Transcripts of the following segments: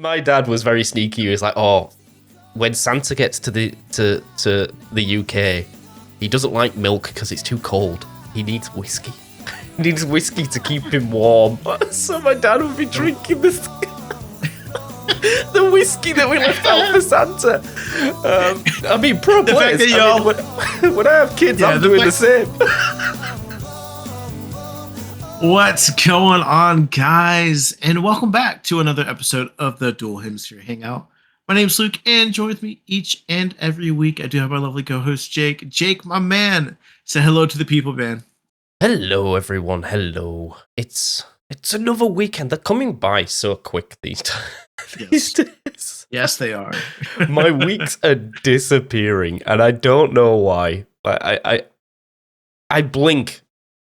My dad was very sneaky. He was like, "Oh, when Santa gets to the UK, he doesn't like milk because it's too cold. He needs whiskey. He needs whiskey to keep him warm." So my dad would be drinking this the whiskey that we left out for Santa. I mean, pro players. When I have kids, I'm doing the same. What's going on, guys? And welcome back to another episode of the Dual Hemisphere Hangout. My name's Luke, and join with me each and every week. I do have my lovely co-host, Jake. Jake, my man, say hello to the people, man. Hello, everyone. Hello. It's another weekend. They're coming by so quick these days. Yes, they are. My weeks are disappearing, and I don't know why. I blink,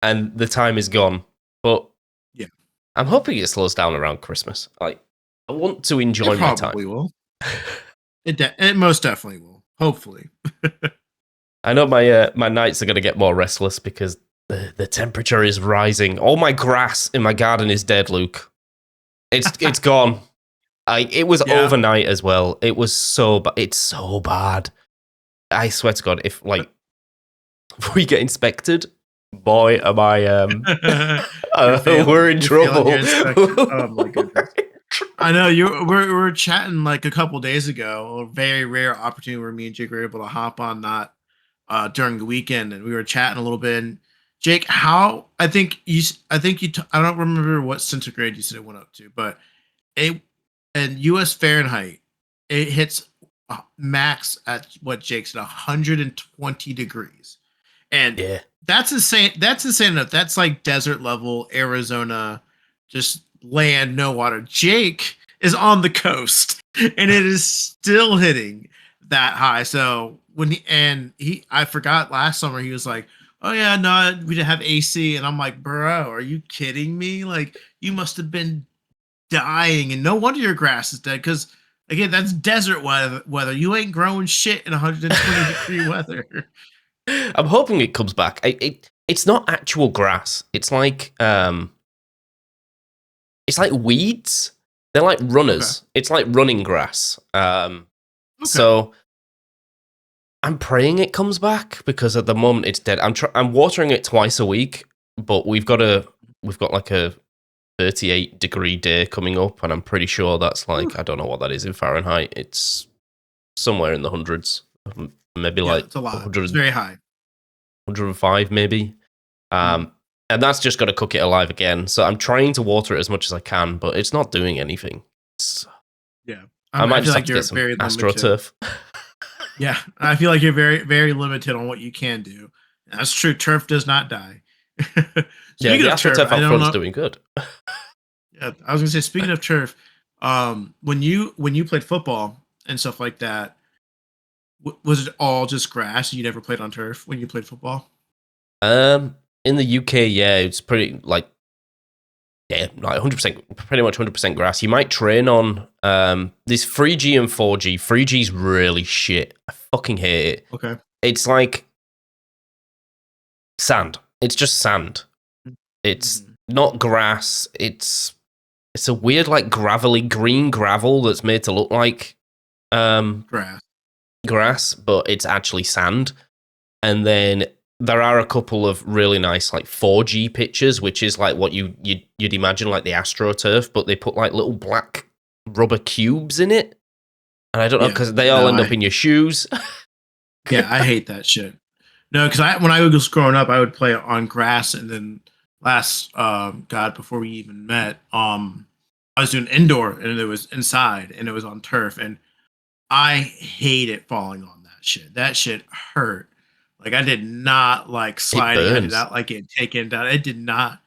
and the time is gone. But yeah, I'm hoping it slows down around Christmas. I want to enjoy my time. It probably will. It most definitely will. Hopefully. I know my nights are going to get more restless because the temperature is rising. All my grass in my garden is dead, Luke. It's gone. It was overnight as well. It was it's so bad. I swear to God, if we get inspected, boy, am I we're in trouble. Oh my goodness. I know we're chatting like a couple days ago, a very rare opportunity where me and Jake were able to hop on during the weekend, and we were chatting a little bit. And Jake, I don't remember what centigrade you said it went up to, but in US Fahrenheit, it hits max at what Jake said, 120 degrees. And that's insane. That's insane enough. That's like desert level Arizona, just land, no water. Jake is on the coast, and it is still hitting that high. So I forgot last summer he was like, "Oh yeah, no, we didn't have AC," and I'm like, "Bro, are you kidding me? Like, you must have been dying, and no wonder your grass is dead." Because again, that's desert weather. You ain't growing shit in 120 degree weather. I'm hoping it comes back. It's not actual grass. It's like weeds. They're like runners. Okay. It's like running grass. So I'm praying it comes back because at the moment it's dead. I'm watering it twice a week, but we've got like a 38 degree day coming up, and I'm pretty sure that's like I don't know what that is in Fahrenheit. It's somewhere in the hundreds. Maybe it's a lot. 100, it's very high. 105 maybe. And that's just got to cook it alive again. So I'm trying to water it as much as I can, but it's not doing anything. I might just have to get some AstroTurf. Yeah, I feel like you're very, very limited on what you can do. That's true. Turf does not die. The AstroTurf upfront's doing good. Yeah, I was gonna say, speaking of turf, when you played football and stuff like that, was it all just grass? You never played on turf when you played football? In the UK, it's pretty like 100%, pretty much 100% grass. You might train on this 3G and 4G. 3G's really shit. I fucking hate it. Okay. It's like sand. It's just sand. It's not grass. It's a weird like gravelly green gravel that's made to look like grass, but it's actually sand. And then there are a couple of really nice like 4G pitches, which is like what you'd imagine like the AstroTurf, but they put like little black rubber cubes in it. And I don't know, because they all end up in your shoes. Yeah, I hate that shit. No, because when I was growing up, I would play on grass, and then before we even met, I was doing indoor, and it was inside, and it was on turf, and I hated falling on that shit. That shit hurt. Like, I did not like sliding. I did not like getting taken down. It did not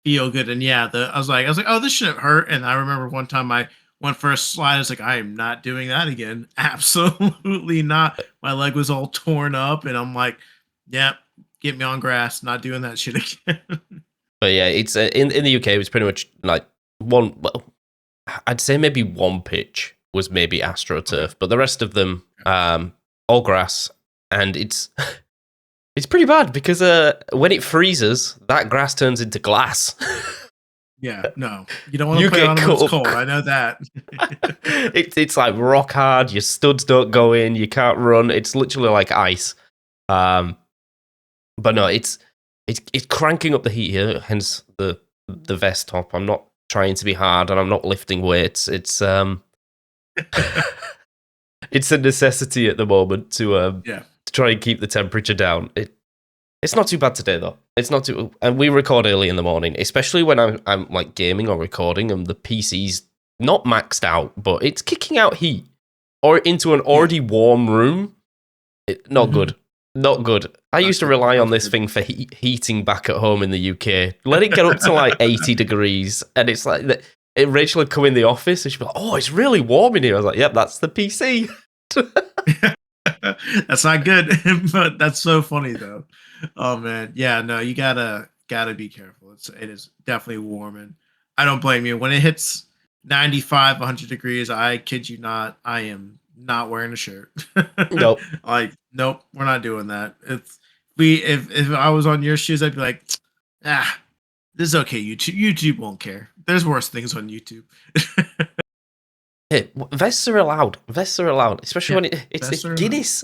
feel good. And I was like, oh, this shouldn't hurt. And I remember one time I went for a slide. I was like, I am not doing that again. Absolutely not. My leg was all torn up, and I'm like, yep, get me on grass. Not doing that shit again. But yeah, it's in the UK. It was pretty much like one. Well, I'd say maybe one pitch was maybe AstroTurf, but the rest of them all grass, and it's pretty bad because when it freezes, that grass turns into glass. Yeah, no, you don't want to You put it get on when cut it's up. cold. I know that. It's like rock hard. Your studs don't go in. You can't run. It's literally like ice. But no, it's cranking up the heat here. Hence the vest top. I'm not trying to be hard, and I'm not lifting weights. It's it's a necessity at the moment to try and keep the temperature down. It's not too bad today though. It's not too, and we record early in the morning, especially when I'm like gaming or recording, and the PC's not maxed out, but it's kicking out heat or into an already warm room. Not good. Not good. I used to rely on this thing for heating back at home in the UK. Let it get up to like 80 degrees, and it's like Rachel would come in the office and she'd be like, "Oh, it's really warm in here." I was like, "Yep, that's the PC." That's not good, but that's so funny though. Oh man, yeah, no, you gotta be careful. It is definitely warm, and I don't blame you. When it hits 95, 100 degrees, I kid you not, I am not wearing a shirt. Nope. Like, nope, we're not doing that. If I was on your shoes, I'd be like, this is okay. YouTube won't care. There's worse things on YouTube. Hey, vests are allowed. Vests are allowed, especially when it's Guinness.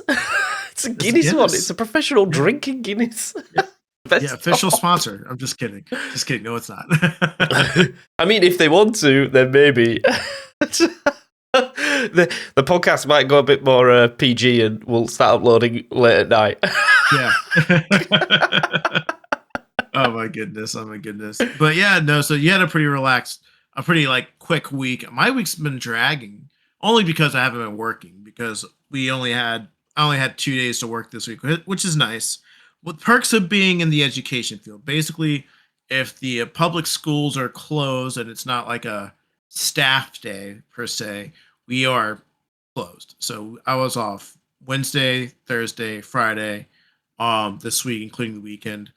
It's a Guinness one. It's a professional drinking Guinness. Yeah, official sponsor. I'm just kidding. Just kidding. No, it's not. I mean, if they want to, then maybe. The podcast might go a bit more PG, and we'll start uploading late at night. Yeah. Oh my goodness. But yeah, no. So you had a pretty like quick week. My week's been dragging only because I haven't been working, because I only had 2 days to work this week, which is nice. With perks of being in the education field, basically, if the public schools are closed and it's not like a staff day per se, we are closed. So I was off Wednesday, Thursday, Friday, this week, including the weekend,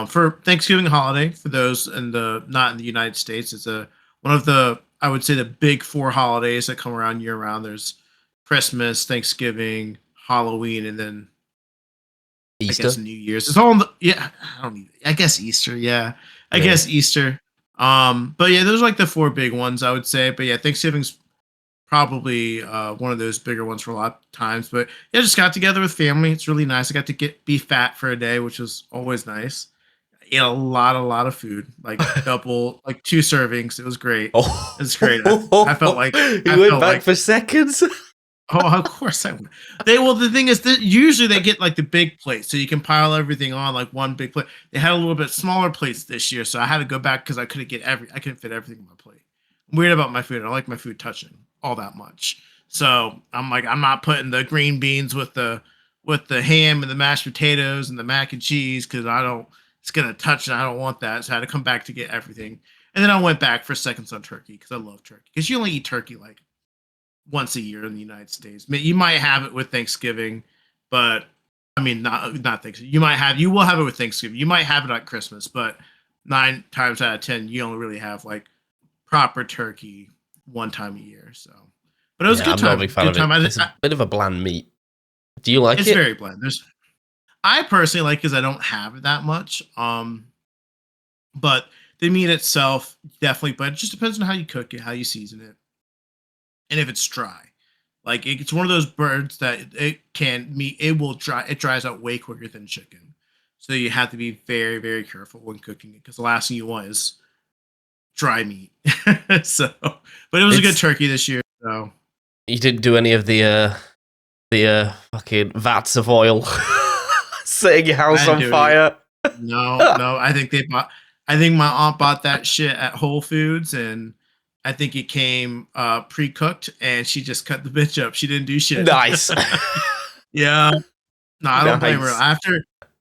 for Thanksgiving holiday. For those not in the United States, it's one of the, I would say, the big four holidays that come around year round. There's Christmas, Thanksgiving, Halloween, and then Easter? I guess New Year's. It's all in I guess Easter. Yeah, I guess Easter. But yeah, those are like the four big ones, I would say. But yeah, Thanksgiving's probably one of those bigger ones for a lot of times. But yeah, just got together with family. It's really nice. I got to be fat for a day, which was always nice. I ate a lot of food, like double, like 2 servings. It was great. Oh. It was great. I felt like you went back for seconds. Oh, of course I would. The thing is that usually they get like the big plate, so you can pile everything on like one big plate. They had a little bit smaller plates this year, so I had to go back because I couldn't fit everything on my plate. I'm weird about my food. I like my food touching all that much. So I'm like, I'm not putting the green beans with the ham and the mashed potatoes and the mac and cheese, because it's gonna touch and I don't want that. So I had to come back to get everything. And then I went back for seconds on turkey because I love turkey. Because you only eat turkey like once a year in the United States. You might have it with Thanksgiving, but I mean, not Thanksgiving. You will have it with Thanksgiving. You might have it at Christmas, but 9 times out of 10, you only really have like proper turkey one time a year. So, but it was a good time. I'm not a big fan of it. It's a bit of a bland meat. Do you like it? It's very bland. I personally like it because I don't have it that much. But the meat itself, definitely, but it just depends on how you cook it, how you season it, and if it's dry. Like, it's one of those birds that it dries out way quicker than chicken. So you have to be very, very careful when cooking it, because the last thing you want is dry meat. So, but it was a good turkey this year. So you didn't do any of the fucking vats of oil setting your house on fire. No. I think my aunt bought that shit at Whole Foods, and I think it came pre-cooked, and she just cut the bitch up. She didn't do shit. Nice. Yeah. No, I don't blame her.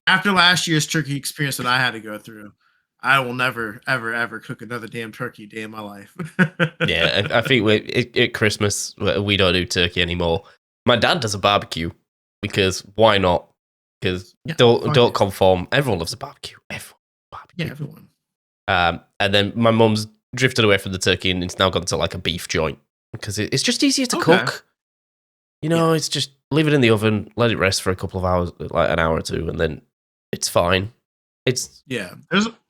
After last year's turkey experience that I had to go through, I will never, ever, ever cook another damn turkey day in my life. Yeah, I think at Christmas, we don't do turkey anymore. My dad does a barbecue, because why not? Because don't conform. Everyone loves a barbecue. Yeah, everyone. And then my mum's drifted away from the turkey, and it's now gone to like a beef joint, because it's just easier to cook. It's just leave it in the oven, let it rest for a couple of hours, like an hour or two, and then it's fine.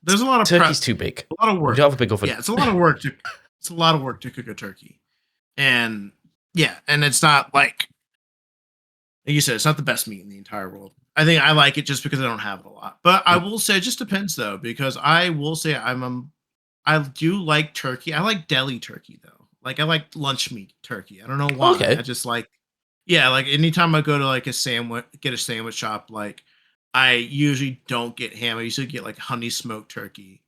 there's a lot of Turkey's too big. a lot of work. You have a big oven. Yeah, it's a lot of work to cook a turkey, and yeah, and it's not like you said, it's not the best meat in the entire world. I think I like it just because I don't have it a lot. But I will say it just depends though, because I will say I do like turkey. I like deli turkey though. Like I like lunch meat turkey. I don't know why. Okay. I just like yeah, like anytime I go to like get a sandwich shop, like I usually don't get ham. I usually get like honey smoked turkey.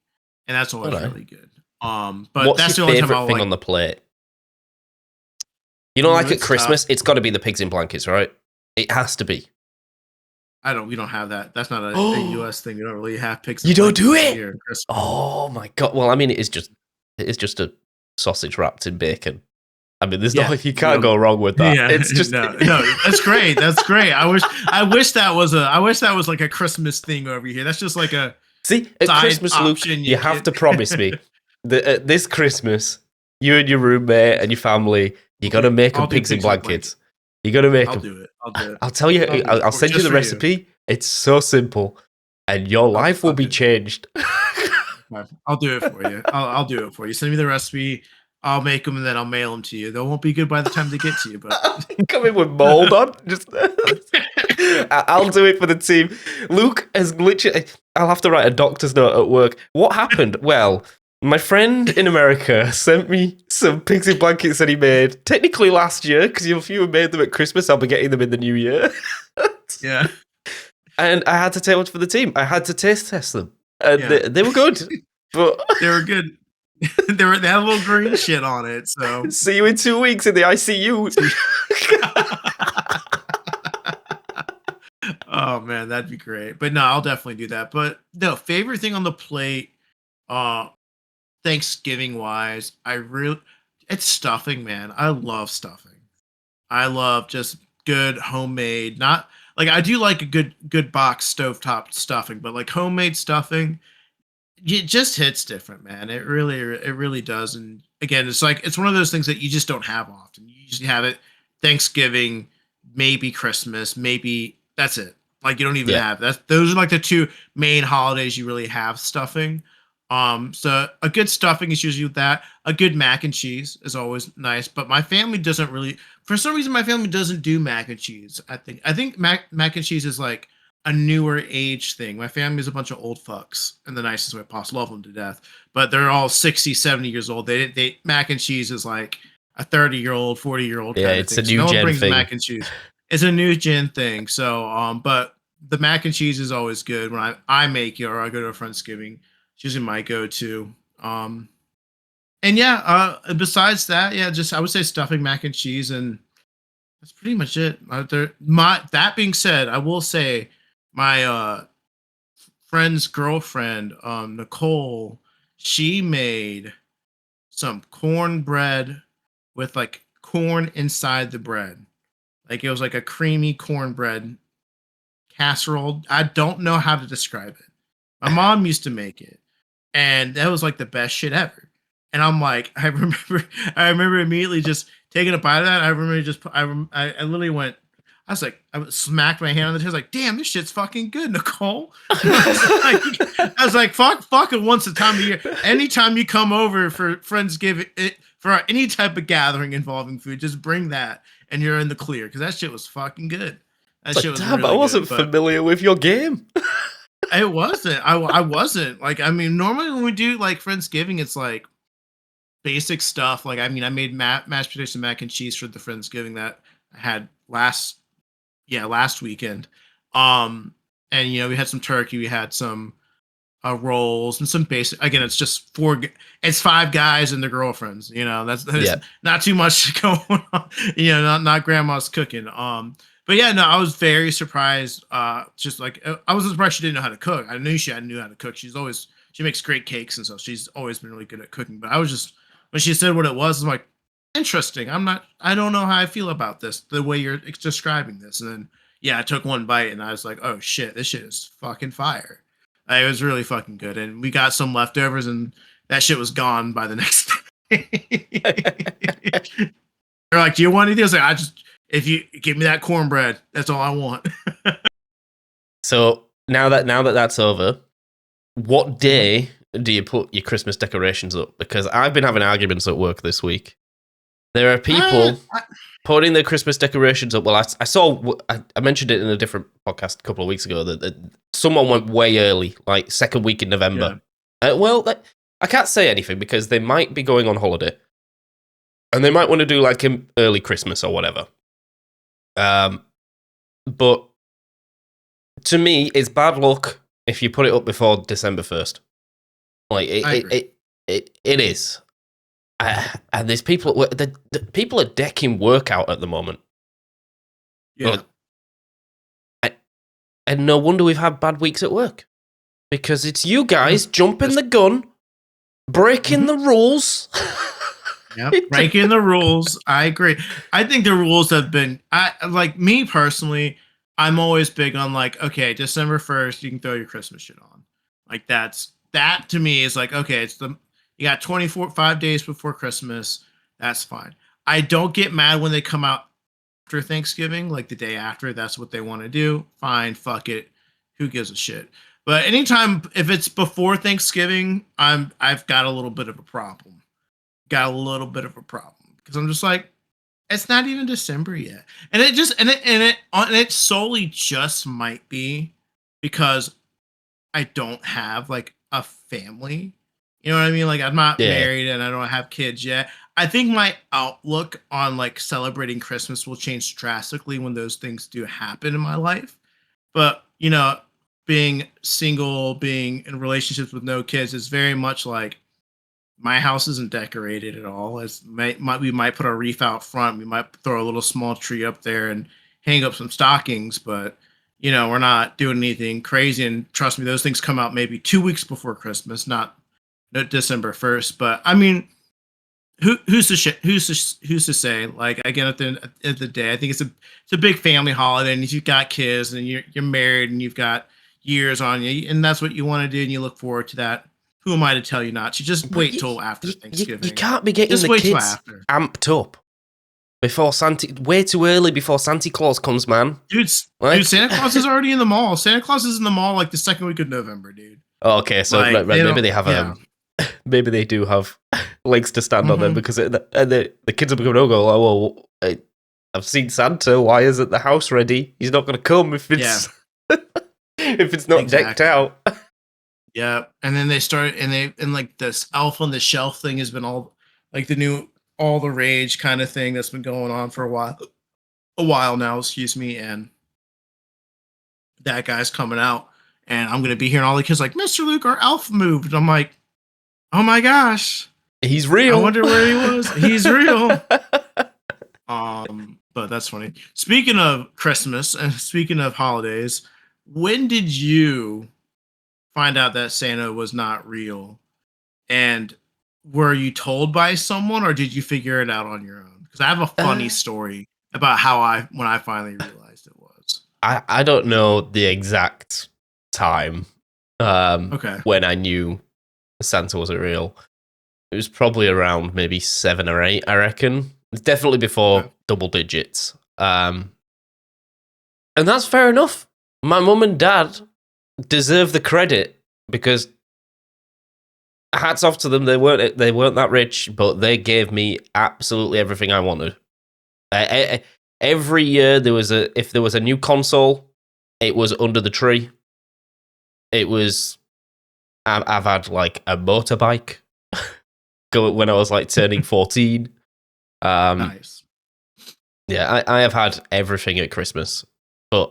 And that's always really good. But What's that's your the only time favorite I'll thing like on the plate? You know, like at it's Christmas, tough. it's got to be the pigs in blankets, right? It has to be. We don't have that. That's not a US thing. We don't really have pigs in You don't do blankets it? here in Christmas. Oh my god! Well, I mean, it is just a sausage wrapped in bacon. I mean, there's no you can't go wrong with that. Yeah, It's just no, that's great. That's great. I wish that was like a Christmas thing over here. That's just like a see at side Christmas, Luke. option You have to promise me that this Christmas, you and your roommate and your family, you got to make them pigs in blankets. You got to make them. I'll do it. I'll tell you. I'll send you the recipe. It's so simple, and your life will be changed. I'll do it for you. I'll do it for you. Send me the recipe. I'll make them and then I'll mail them to you. They won't be good by the time they get to you, but come in with mold on. Just I'll do it for the team. Luke has literally. I'll have to write a doctor's note at work. What happened? Well, my friend in America sent me some pigs in blankets that he made. Technically last year, because if you made them at Christmas, I'll be getting them in the new year. Yeah. And I had to take one for the team. I had to taste test them, and they were good. But they were good. they had a little green shit on it. So see you in 2 weeks in the ICU. Oh man, that'd be great. But no, I'll definitely do that. But no, favorite thing on the plate, Thanksgiving wise, it's stuffing, man. I love stuffing. I love just good homemade, not like I do like a good box stovetop stuffing, but like homemade stuffing, it just hits different, man. It really does. And again, it's one of those things that you just don't have often. You usually have it Thanksgiving, maybe Christmas, maybe that's it. Like you don't even have that. Those are like the two main holidays you really have stuffing. So a good stuffing is usually that. A good mac and cheese is always nice, but my family doesn't really. For some reason, my family doesn't do mac and cheese. I think mac and cheese is like a newer age thing. My family is a bunch of old fucks in the nicest way possible. Love them to death, but they're all 60, 70 years old. They mac and cheese is like a 30-year-old, 40-year-old. Yeah, kind it's of thing. a new so no gen one brings thing. Mac and cheese. It's a new gen thing. So, but the mac and cheese is always good when I make it or I go to a Friendsgiving. It's usually my go-to. And yeah, besides that, yeah, just I would say stuffing, mac and cheese, and that's pretty much it. That being said, I will say my friend's girlfriend, Nicole, she made some cornbread with like corn inside the bread. Like it was like a creamy cornbread casserole. I don't know how to describe it. My mom used to make it, and that was like the best shit ever. And I'm like, I remember immediately just taking a bite of that. I remember I literally went. I smacked my hand on the table. Like, damn, this shit's fucking good, Nicole. I was like, fuck it. Once a time of year, anytime you come over for Friendsgiving, for any type of gathering involving food, just bring that, and you're in the clear because that shit was fucking good. That shit was really I wasn't good, familiar with your game. It wasn't. I wasn't. Like, I mean, normally when we do like Friendsgiving, it's like basic stuff. Like, I mean, I made mashed potatoes and mac and cheese for the Friendsgiving that I had last weekend. And you know, we had some turkey, we had some rolls and some basic. Again, it's just it's 5 guys and their girlfriends. You know, that's not too much going on. You know, not grandma's cooking. But yeah, no, I was very surprised. Just like I wasn't surprised she didn't know how to cook. I knew she knew how to cook. She makes great cakes and stuff. She's always been really good at cooking. But I was just when she said what it was, I'm like, interesting. I don't know how I feel about this. The way you're describing this, and then yeah, I took one bite and I was like, oh shit, this shit is fucking fire. It was really fucking good, and we got some leftovers, and that shit was gone by the next day. They're like, do you want anything? I was like, if you give me that cornbread, that's all I want. So now that that's over, what day do you put your Christmas decorations up? Because I've been having arguments at work this week. There are people putting their Christmas decorations up. Well, I mentioned it in a different podcast a couple of weeks ago that someone went way early, like second week in November. Yeah. I can't say anything because they might be going on holiday. And they might want to do like an early Christmas or whatever. But to me, it's bad luck if you put it up before December 1st. Like it is. And there's people. The people are decking work out at the moment. Yeah. And no wonder we've had bad weeks at work because it's you guys jumping the gun, breaking the rules. Yep, breaking the rules. I agree. I think the rules have been. Like me personally, I'm always big on like, okay, December 1st, you can throw your Christmas shit on. Like that to me is like, okay, you got 5 days before Christmas. That's fine. I don't get mad when they come out after Thanksgiving, like the day after. That's what they want to do. Fine, fuck it. Who gives a shit? But anytime if it's before Thanksgiving, I've got a little bit of a problem. Because I'm just like, it's not even December yet, and it solely just might be because I don't have like a family. You know what I mean? Like I'm not married and I don't have kids yet. I think my outlook on like celebrating Christmas will change drastically when those things do happen in my life. But being single, being in relationships with no kids is very much like. My house isn't decorated at all. We might put a wreath out front. We might throw a little small tree up there and hang up some stockings, but we're not doing anything crazy. And trust me, those things come out maybe 2 weeks before Christmas, not December 1st. But I mean, who's to say? Like again, at the end of the day, I think it's a big family holiday, and if you've got kids and you're married and you've got years on you, and that's what you want to do, and you look forward to that. Who am I to tell you not to? Just wait till after Thanksgiving. You can't be getting the kids amped up before way too early before Santa Claus comes, man. Dude, Santa Claus is already in the mall. Santa Claus is in the mall like the second week of November, dude. Oh, okay, so like, maybe they have maybe they do have legs to stand on them because the kids are going to go, oh, well, I've seen Santa. Why isn't the house ready? He's not going to come if it's if it's not decked out. Yeah, and then they start, and like this elf on the shelf thing has been all like all the rage kind of thing that's been going on for a while now. Excuse me, and that guy's coming out, and I'm gonna be hearing all the kids like, "Mr. Luke, our elf moved." I'm like, "Oh my gosh, he's real." I wonder where he was. He's real. But that's funny. Speaking of Christmas and speaking of holidays, when did you find out that Santa was not real? And were you told by someone or did you figure it out on your own? Because I have a funny story about when I finally realized it was. I don't know the exact time when I knew Santa wasn't real. It was probably around maybe 7 or 8, I reckon. It's definitely before double digits. And that's fair enough. My mum and dad deserve the credit because hats off to them. They weren't that rich, but they gave me absolutely everything I wanted. Every year if there was a new console, it was under the tree. It was I've had like a motorbike when I was like turning 14. Nice. Yeah, I have had everything at Christmas, but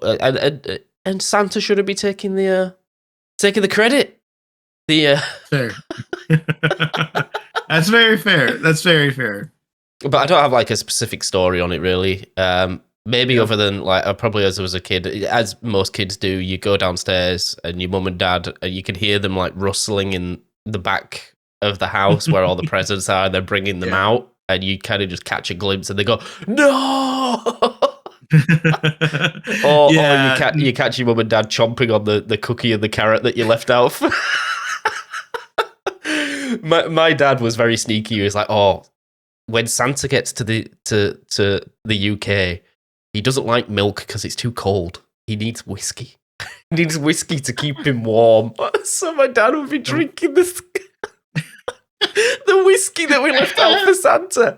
and Santa shouldn't be taking the credit. Fair. That's very fair. That's very fair. But I don't have like a specific story on it really. Maybe other than like probably as I was a kid, as most kids do, you go downstairs and your mum and dad, you can hear them like rustling in the back of the house where all the presents are. And they're bringing them out, and you kind of just catch a glimpse, and they go, "No!" or you catch your mum and dad chomping on the cookie and the carrot that you left out. My dad was very sneaky. He was like, "Oh, when Santa gets to the UK, he doesn't like milk because it's too cold. He needs whiskey. He needs whiskey to keep him warm." So my dad would be drinking this. The whiskey that we left out for Santa.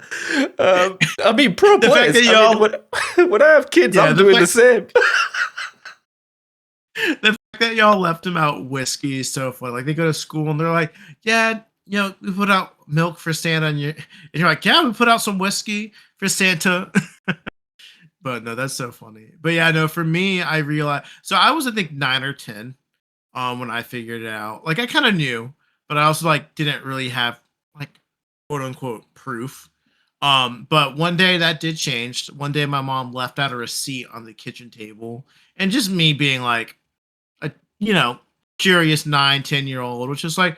I mean, pro The fact players. that I mean, when I have kids, I'm doing the same. The fact that y'all left him out whiskey is so funny. Like they go to school and they're like, "Yeah, we put out milk for Santa," and you're like, "Yeah, we put out some whiskey for Santa." But no, that's so funny. But yeah, no, for me, I realized. So I was, I think, 9 or 10 when I figured it out. Like I kind of knew, but I also like didn't really have like quote unquote proof. But one day that did change. One day my mom left out a receipt on the kitchen table, and just me being like a curious 9, 10-year-old, which is like,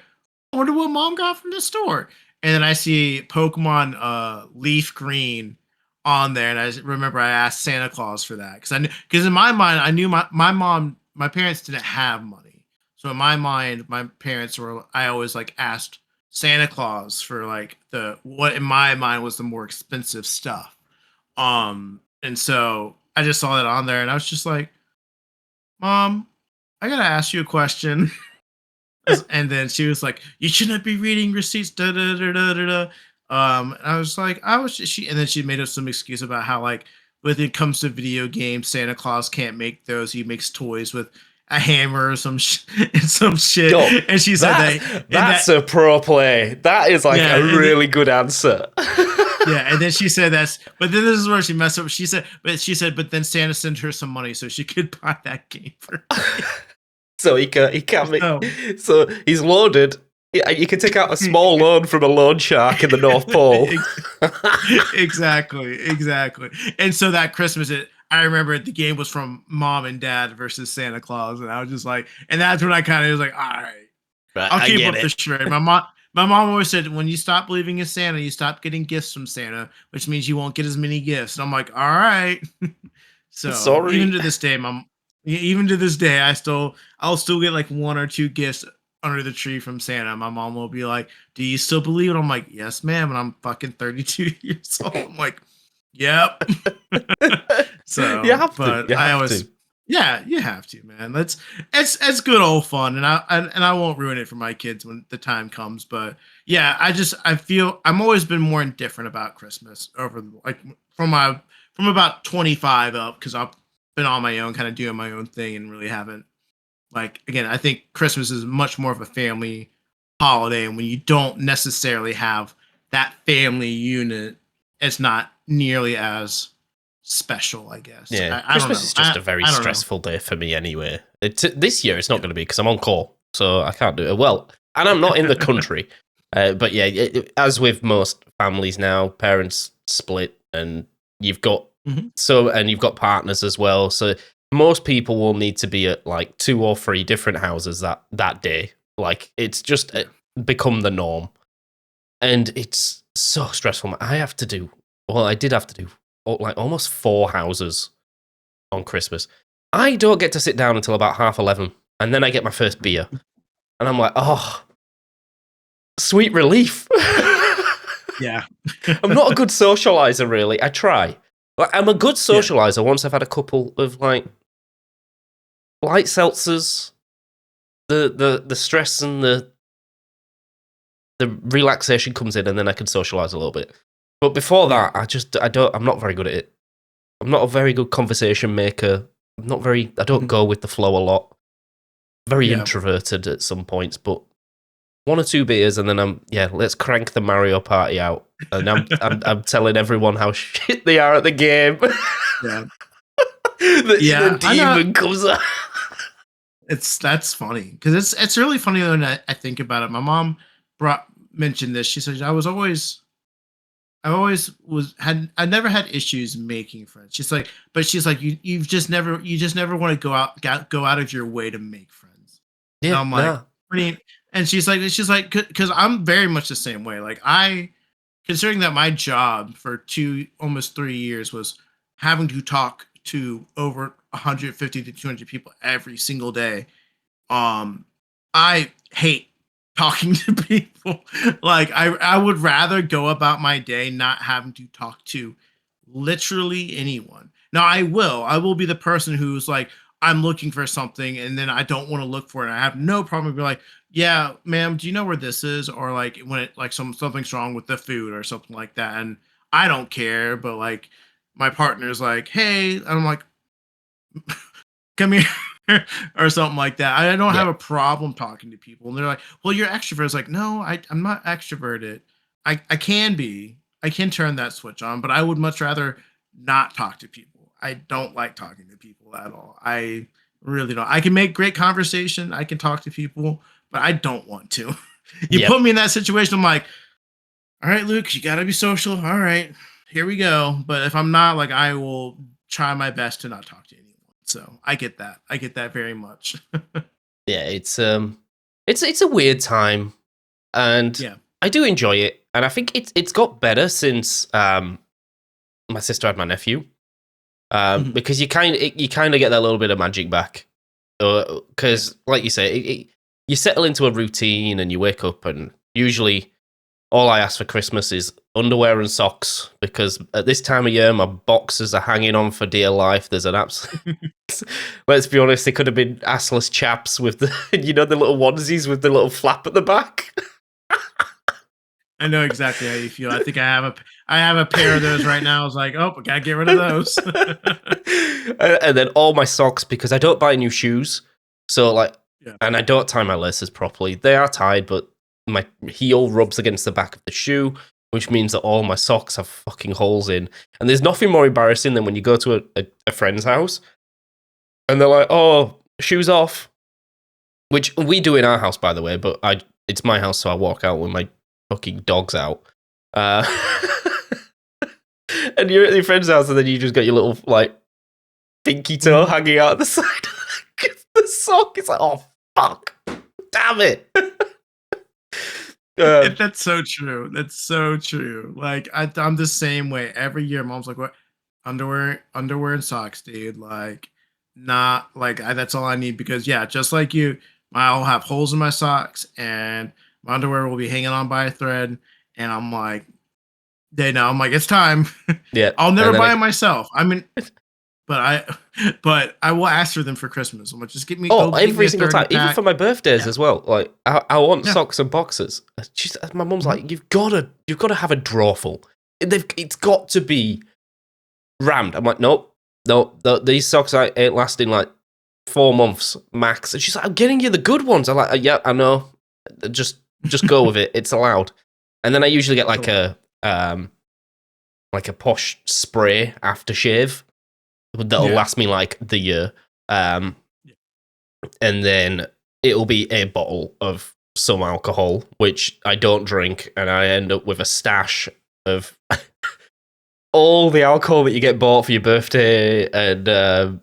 I wonder what mom got from the store. And then I see Pokemon Leaf Green on there, and I remember I asked Santa Claus for that because in my mind I knew my parents didn't have money, so in my mind my parents were, I always like asked Santa Claus for like the what in my mind was the more expensive stuff, and so I just saw that on there and I was just like, Mom, I gotta ask you a question. And then she was like, "You shouldn't be reading receipts." Da, da, da, da, da, da. And I was like, and then she made up some excuse about how like when it comes to video games, Santa Claus can't make those. He makes toys with a hammer or and some shit. Yo, and she said that's a pro play. That is like a really good answer. Yeah, and then she said but then this is where she messed up. She said, but then Santa sent her some money so she could buy that game for me. So he can't make. So he's loaded. Yeah, you can take out a small loan from a loan shark in the North Pole. Exactly. And so that Christmas, I remember the game was from Mom and Dad versus Santa Claus, and I was just like, and that's when I kind of was like, all right, I'll keep up the charade. My mom always said, when you stop believing in Santa, you stop getting gifts from Santa, which means you won't get as many gifts. And I'm like, all right. So sorry. Even to this day, I'll still get like 1 or 2 gifts under the tree from Santa. My mom will be like, "Do you still believe it?" I'm like, "Yes, ma'am." And I'm fucking 32 years old. I'm like, "Yep." So you have to. Yeah, you have to, man. It's good old fun, and I won't ruin it for my kids when the time comes. But yeah, I feel I'm always been more indifferent about Christmas over like from about 25 up, because I've been on my own, kind of doing my own thing, and really haven't. Like, again, I think Christmas is much more of a family holiday, and when you don't necessarily have that family unit, it's not nearly as special, I guess. Yeah, I Christmas is just a very stressful day for me anyway. This year it's not going to be because I'm on call, so I can't do it. Well, and I'm not in the country. But yeah, as with most families now, parents split, and you've got and you've got partners as well. So most people will need to be at like 2 or 3 different houses that day. Like it's just become the norm, and it's so stressful. I did have to do like almost 4 houses on Christmas. I don't get to sit down until about 11:30, and then I get my first beer, and I'm like, oh, sweet relief. Yeah. I'm not a good socializer, really. I try. Like, I'm a good socializer once I've had a couple of like light seltzers, the stress and the relaxation comes in, and then I can socialize a little bit. But before that, I'm not very good at it. I'm not a very good conversation maker. I don't go with the flow a lot. Very introverted at some points, but 1 or 2 beers, and then let's crank the Mario Party out. And I'm telling everyone how shit they are at the game. Yeah. The demon comes out. That's funny, because it's really funny when I think about it. My mom mentioned this. She said, I never had issues making friends. She's like, you just never want to go out of your way to make friends. Yeah, and I'm like, and she's like, because I'm very much the same way. Like considering that my job for almost 3 years was having to talk to over 150 to 200 people every single day. I hate talking to people. Like I would rather go about my day not having to talk to literally anyone. Now I will be the person who's like, I'm looking for something and then I don't want to look for it. I have no problem being like, yeah, ma'am, do you know where this is? Or like when it like something's wrong with the food or something like that. And I don't care, but like my partner's like, hey, and I'm like, come here or something like that. I don't Yeah. have a problem talking to people. And they're like, well, you're extrovert. It's like, no, I'm not extroverted. I can be. I can turn that switch on, but I would much rather not talk to people. I don't like talking to people at all. I really don't. I can make great conversation. I can talk to people, but I don't want to. You Yep. put me in that situation, I'm like, all right, Luke, you gotta be social. All right, here we go. But if I'm not, like, I will try my best to not talk to anyone. So I get that. I get that very much. Yeah, it's a weird time, and Yeah. I do enjoy it, and I think it's got better since my sister had my nephew, Mhm. because you kind of get that little bit of magic back, Yeah. because like you say, you settle into a routine and you wake up, and usually all I ask for Christmas is underwear and socks, because at this time of year my boxers are hanging on for dear life. There's an absolute. Let's be honest, they could have been assless chaps with the, the little onesies with the little flap at the back. I know exactly how you feel. I think I have a pair of those right now. I was like, oh, I gotta get rid of those. And then all my socks, because I don't buy new shoes. So, like, Yeah. and I don't tie my laces properly. They are tied, but my heel rubs against the back of the shoe, which means that all my socks have fucking holes in. And there's nothing more embarrassing than when you go to a friend's house and they're like, oh, shoes off. Which we do in our house, by the way, but it's my house, so I walk out with my fucking dogs out. Uh, and you're at your friend's house, and then you just got your little, like, pinky toe hanging out the side of the sock. It's like, oh, fuck. Damn it. That's so true. That's so true. Like I'm the same way. Every year, mom's like, "What? Underwear, and socks, dude. Like, not like that's all I need because yeah, just like you, I'll have holes in my socks and my underwear will be hanging on by a thread. And I'm like, they know. I'm like, it's time. Yeah. I'll never And then buy it myself. I mean, but I will ask for them for Christmas. I'm like, just oh, get me every a single 30 time, even pack. for my birthdays Yeah, as well. Like, I want yeah. socks and boxes. My mum's Mhm. like, you've got to have a drawer full. It's got to be rammed. I'm like, nope, no, these socks ain't lasting like 4 months max. And she's like, I'm getting you the good ones. I'm like, yeah, I know. Just go with it. It's allowed. And then I usually get So, like a posh spray aftershave that'll yeah. last me like the year. Um, Yeah. and then it'll be a bottle of some alcohol, which I don't drink, and I end up with a stash of all the alcohol that you get bought for your birthday and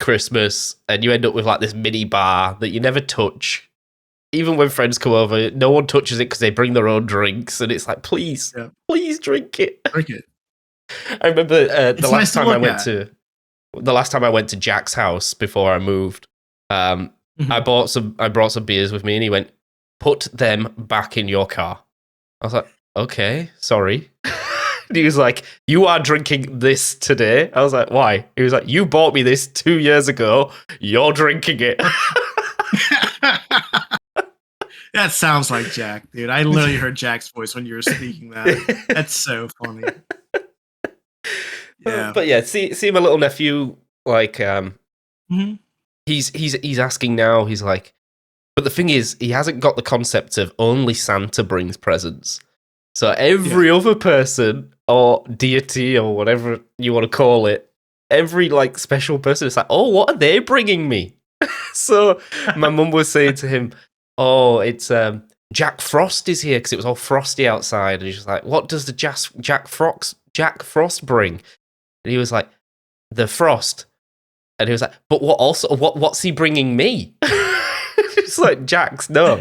Christmas, and you end up with like this mini bar that you never touch. Even when friends come over, no one touches it because they bring their own drinks, and it's like, please, Yeah. please drink it. Drink it. I remember It's nice to look at. the last time I went to Jack's house before I moved. I Mhm. brought some beers with me, and he went, "Put them back in your car." I was like, "Okay, sorry." And he was like, "You are drinking this today." I was like, "Why?" He was like, "You bought me this 2 years ago. You're drinking it." That sounds like Jack, dude. I literally heard Jack's voice when you were speaking that. That's so funny. Yeah. But yeah, see my little nephew, like, Mhm. he's asking now. He's like, but the thing is, he hasn't got the concept of only Santa brings presents. So Yeah. every other person or deity or whatever you want to call it, every like special person is like, oh, what are they bringing me? So my mum was saying to him, oh, it's Jack Frost is here because it was all frosty outside, and he's like, what does the Jack Frost bring? And he was like, the frost. And he was like, but what's he bringing me? It's like, Jax, no.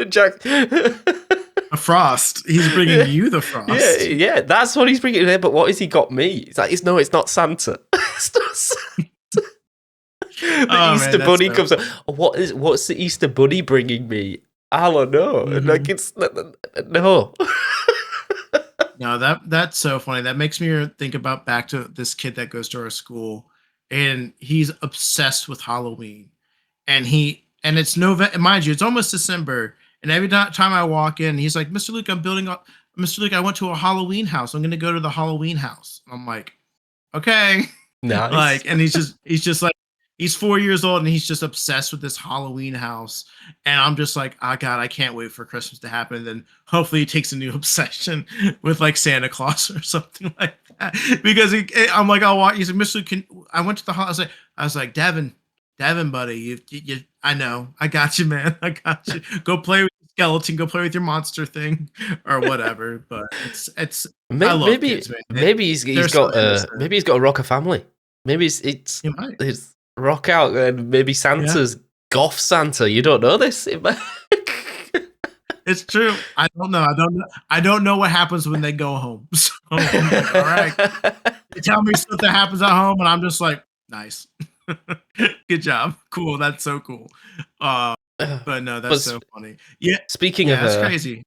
Jack. A frost. He's bringing you the Yeah, frost. yeah, that's what he's bringing there, but what has he got me? It's like, it's not Santa. It's not Santa. The Oh Easter man, that's Bunny so comes up. What's the Easter Bunny bringing me? I don't know. Like, mhm. it's no. No, that's so funny. That makes me think about back to this kid that goes to our school. and he's obsessed with Halloween. And it's November, mind you, it's almost December. And every time I walk in, he's like, "Mr. Luke, I'm building up. Mr. Luke, I went to a Halloween house. I'm going to go to the Halloween house." I'm like, "Okay." Nice. Like, and he's just like, he's 4 years old and he's just obsessed with this Halloween house. And I'm just like, "Oh God, I can't wait for Christmas to happen." And then hopefully he takes a new obsession with like Santa Claus or something like that. Because I'm like, "Oh, he's like, Mr. Can I went to the house?" I was like, Devin, buddy, I know, I got you, man, I got you. Go play with your skeleton, go play with your monster thing, or whatever. But it's I love Maybe kids, man. maybe They're so maybe innocent. he's got a rocker family. Maybe You might, it's rock out, and maybe yeah. Santa's goth Santa. You don't know this. It's true. I don't know what happens when they go home. So I'm like, all right. They tell me stuff that happens at home, and I'm just like, nice. Good job. Cool. That's so cool. But no, that's But so funny. Yeah, speaking yeah, it's crazy.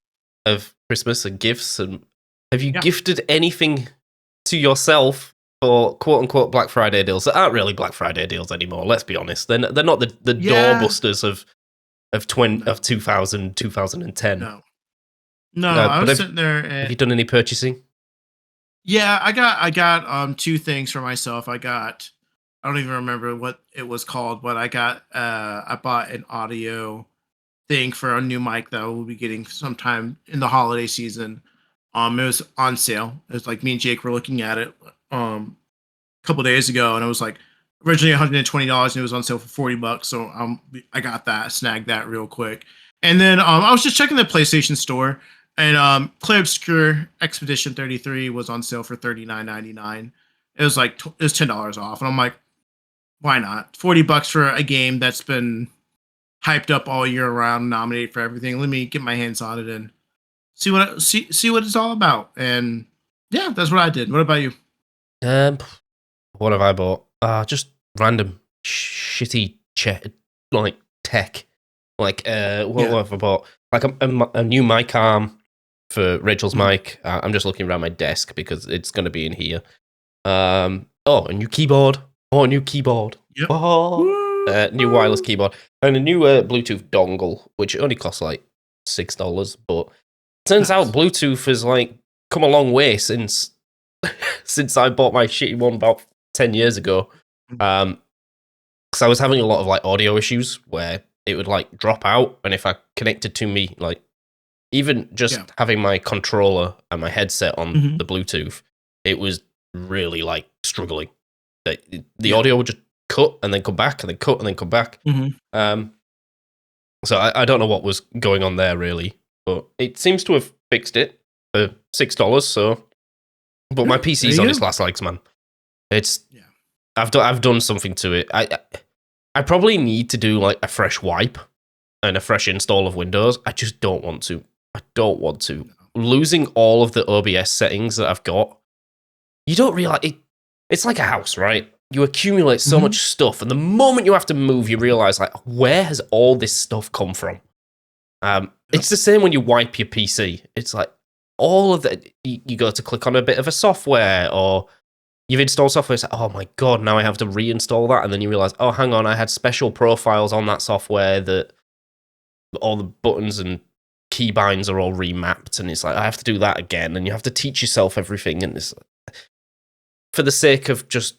of Christmas and gifts, and have you Yeah. gifted anything to yourself for quote unquote Black Friday deals that aren't really Black Friday deals anymore? Let's be honest. They're not the Yeah. doorbusters of No. 2010. No. No, I But was sitting there have and you done any purchasing? yeah, I got two things for myself. I don't even remember what it was called, but I bought an audio thing for a new mic that we'll be getting sometime in the holiday season. It was on sale. It was like me and Jake were looking at it a couple days ago, and it was like originally $120, and it was on sale for $40. So I got that, snagged that real quick, and then I was just checking the PlayStation Store, and Clay Obscure Expedition 33 was on sale for $39.99. It was like it was $10 off, and I'm like, why not? $40 for a game that's been hyped up all year round, nominated for everything. Let me get my hands on it and see what it's all about. And yeah, that's what I did. What about you? Um, what have I bought? Just random shitty like tech. Like what Yeah. have I bought? Like a new mic arm for Rachel's Mhm. mic. I'm just looking around my desk because it's going to be in here. A new keyboard. Oh, a new keyboard. Yep. Oh, new wireless Woo! keyboard and a new Bluetooth dongle, which only costs like $6. But turns out Nice. Bluetooth has like come a long way since since I bought my shitty one about 10 years ago. Because I was having a lot of like audio issues where it would like drop out, and if I connected to me like even just Yeah. having my controller and my headset on Mhm. the Bluetooth, it was really like struggling. The Yeah. audio would just cut and then come back and then cut and then come back. Mhm. So I don't know what was going on there really, but it seems to have fixed it for $6. So, but my Yeah, there PC's you on go. its last legs, man. It's Yeah. I've done something to it. I probably need to do like a fresh wipe and a fresh install of Windows. I just don't want to. I don't want to. Losing all of the OBS settings that I've got, you don't realize it. It's like a house, right? You accumulate so Mhm. much stuff, and the moment you have to move, you realize like, where has all this stuff come from? Yep. It's the same when you wipe your PC. It's like all of that. You go to click on a bit of a software, or you've installed software. It's like, oh my god, now I have to reinstall that, and then you realize, oh, hang on, I had special profiles on that software that all the buttons and keybinds are all remapped, and it's like I have to do that again, and you have to teach yourself everything, and it's for the sake of just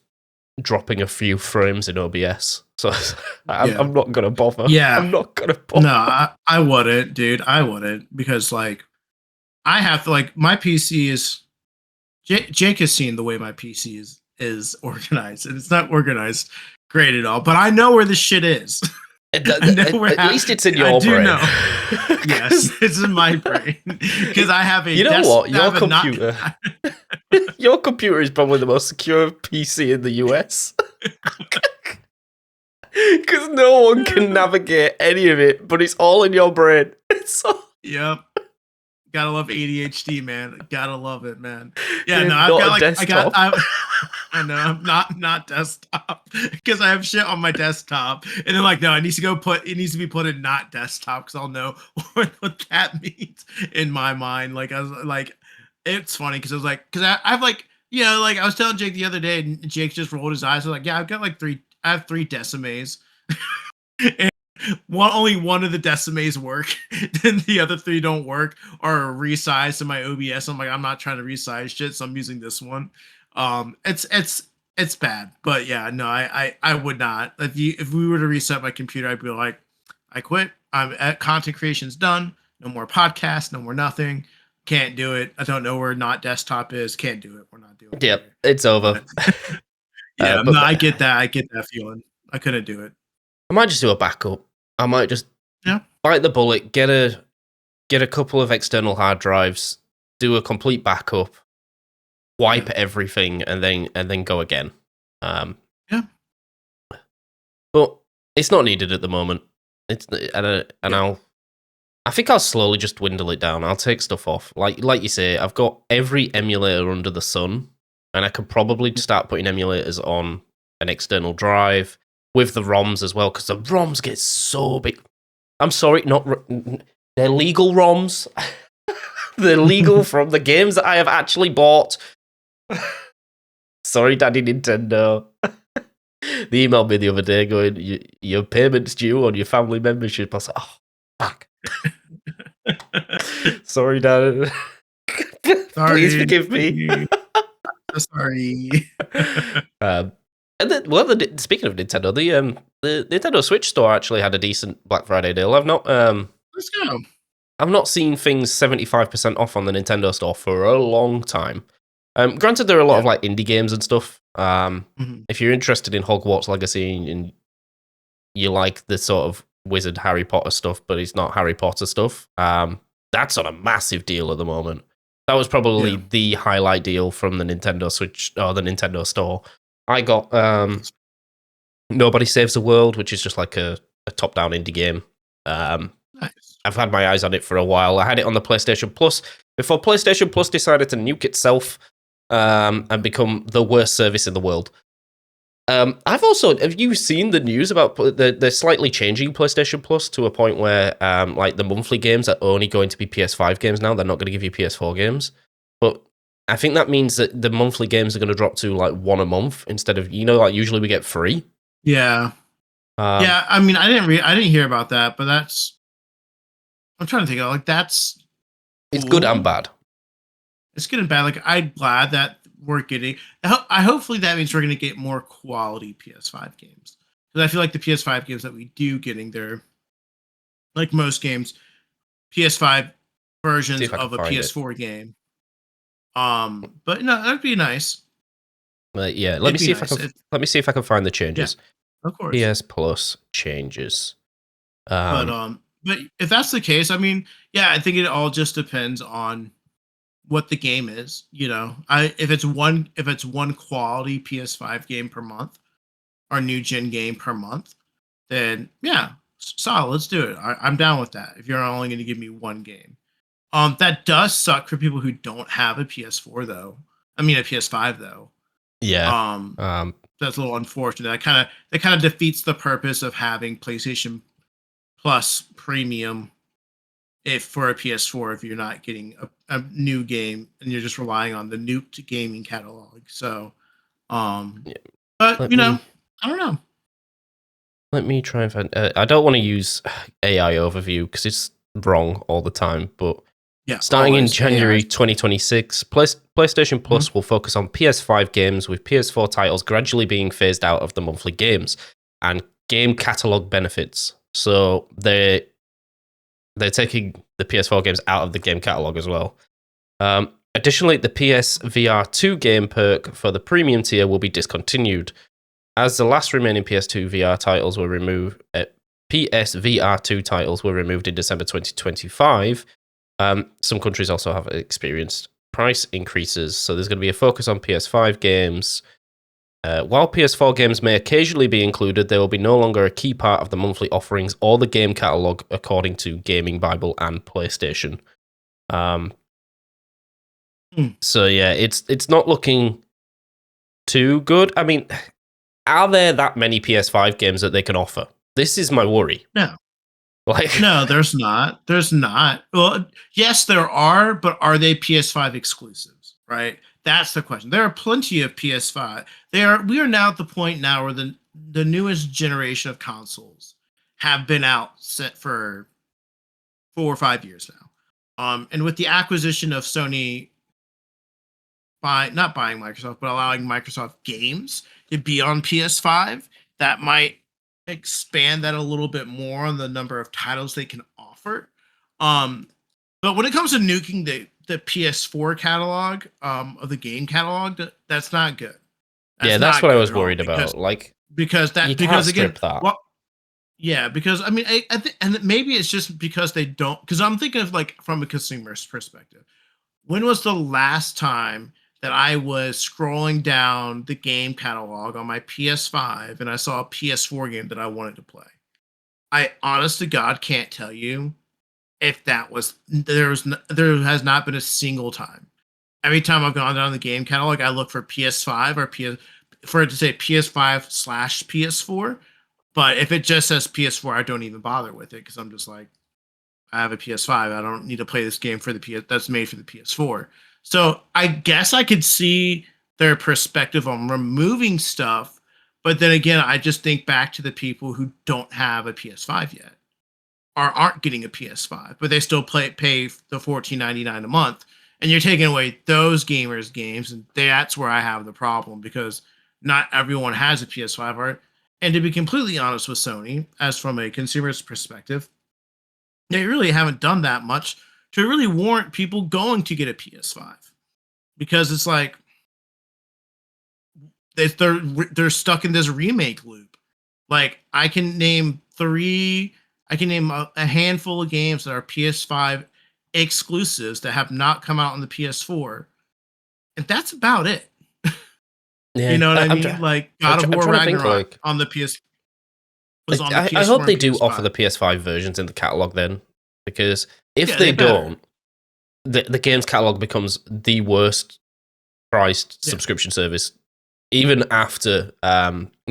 dropping a few frames in OBS. So Yeah. I'm not gonna bother. Yeah. I'm not gonna bother. No, I wouldn't, dude. I wouldn't, because like I have to, like, my PC is Jake has seen the way my PC is organized, and it's not organized great at all. But I know where the shit is. I know where At least it's in I your do brain. know. Yes, it's in my brain because I have a. You know what? I Your have a not- computer. Your computer is probably the most secure PC in the US. Because no one can navigate any of it, but it's all in your brain. It's all... Yep. Gotta love ADHD, man. Gotta love it, man. Yeah, Dude, no, I've not got a like desktop. I know I'm not desktop because I have shit on my desktop, and then like no, it needs to be put in not desktop because I'll know what that means in my mind. Like I was like, it's funny because I was like, because I've like Like I was telling Jake the other day, and Jake just rolled his eyes. I was like, yeah, I've got like three. I have 3 decimes. And only one of the decimes work, then the other 3 don't work or resized in my OBS. I'm like, I'm not trying to resize shit, so I'm using this one. It's bad, but yeah, no, I would not. If we were to reset my computer, I'd be like, I quit. I'm at content creation's done. No more podcasts. No more nothing. Can't do it. I don't know where not desktop is. Can't do it. We're not doing it. Yep, it's over. But, yeah, no, But I get that. I get that feeling. I couldn't do it. I might just do a backup. I might just Yeah. bite the bullet, get a couple of external hard drives, do a complete backup, wipe everything, and then go again. Yeah. But it's not needed at the moment. I think I'll slowly just dwindle it down. I'll take stuff off. Like you say, I've got every emulator under the sun, and I could probably start putting emulators on an external drive with the ROMs as well, because the ROMs get so big. I'm sorry, they're legal ROMs. They're legal from the games that I have actually bought. Sorry, Daddy Nintendo. They emailed me the other day going, your payment's due on your family membership. I was like, oh, fuck. Sorry, Dad. Please forgive me. Sorry. And then, speaking of Nintendo, the Nintendo Switch store actually had a decent Black Friday deal. Let's go. I've not seen things 75% off on the Nintendo store for a long time. Granted, there are a lot of like indie games and stuff. If you're interested in Hogwarts Legacy and you like the sort of wizard Harry Potter stuff, but it's not Harry Potter stuff, that's on a massive deal at the moment. That was probably the highlight deal from the Nintendo Switch or the Nintendo store. I got Nobody Saves the World, which is just like a top-down indie game. Nice. I've had my eyes on it for a while. I had it on the PlayStation Plus before PlayStation Plus decided to nuke itself and become the worst service in the world. Have you seen the news about they're slightly changing PlayStation Plus to a point where like the monthly games are only going to be PS5 games now? They're not going to give you PS4 games. But I think that means that the monthly games are going to drop to like 1 a month instead of, like usually we get 3. Yeah. Yeah, I mean, I didn't hear about that, but I'm trying to think of like that's it's good and bad. It's good and bad. Like I'm glad that we're getting. Hopefully that means we're going to get more quality PS5 games, because I feel like the PS5 games that we do getting there, like most games, PS5 versions of a PS4 game. But no, that'd be nice. Yeah, let me see if I can find the changes. Yeah, of course. PS Plus changes. But if that's the case, I mean, yeah, I think it all just depends on what the game is. If it's one quality PS5 game per month or new gen game per month, then yeah, solid. Let's do it. I'm down with that. If you're only going to give me one game, that does suck for people who don't have a PS4 though. I mean a PS5 though. Yeah. That's a little unfortunate. That kind of defeats the purpose of having PlayStation Plus Premium for a PS4 if you're not getting a new game and you're just relying on the nuked gaming catalog. So, but I don't know. Let me try and find. I don't want to use AI overview because it's wrong all the time. But starting in January 2026, PlayStation Plus will focus on PS5 games, with PS4 titles gradually being phased out of the monthly games and game catalog benefits. So they're taking the PS4 games out of the game catalog as well. Additionally, the PSVR 2 game perk for the premium tier will be discontinued. As the last remaining PS2 VR titles were removed, PSVR 2 titles were removed in December 2025. Some countries also have experienced price increases, so there's going to be a focus on PS5 games. While PS4 games may occasionally be included, they will be no longer a key part of the monthly offerings or the game catalog, according to Gaming Bible and PlayStation. So yeah, it's not looking too good. I mean, are there that many PS5 games that they can offer? This is my worry. No. No, there's not. There's not. Well, yes, there are, but are they PS5 exclusives? Right. That's the question. There are plenty of PS5. We are now at the point now where the newest generation of consoles have been out set for 4 or 5 years now. And with the acquisition of Sony not buying Microsoft, but allowing Microsoft games to be on PS5, that might expand that a little bit more on the number of titles they can offer. But when it comes to nuking the PS4 catalog of the game catalog, that's not good. That's what I was worried about. Because again, that. Well, yeah, because I mean, I think, and maybe it's just because they don't. Because I'm thinking of like from a consumer's perspective. When was the last time that I was scrolling down the game catalog on my PS5 and I saw a PS4 game that I wanted to play? I honest to God can't tell you if that was there has not been a single time. Every time I've gone down the game catalog, I look for PS5 or for it to say PS5/PS4. But if it just says PS4, I don't even bother with it because I'm just like, I have a PS5. I don't need to play this game for the PS that's made for the PS4. So I guess I could see their perspective on removing stuff, but then again, I just think back to the people who don't have a PS5 yet or aren't getting a PS5, but they still pay the $14.99 a month, and you're taking away those gamers' games, and that's where I have the problem because not everyone has a PS5. And to be completely honest with Sony, as from a consumer's perspective, they really haven't done that much to really warrant people going to get a PS5 because it's like they're stuck in this remake loop. Like I can name a handful of games that are PS5 exclusives that have not come out on the PS4, and that's about it. Yeah, you know what I mean? Like God of War Ragnarok on the PS. I hope they do offer the PS5 versions in the catalog then, because if they don't, the games catalog becomes the worst priced subscription service, even after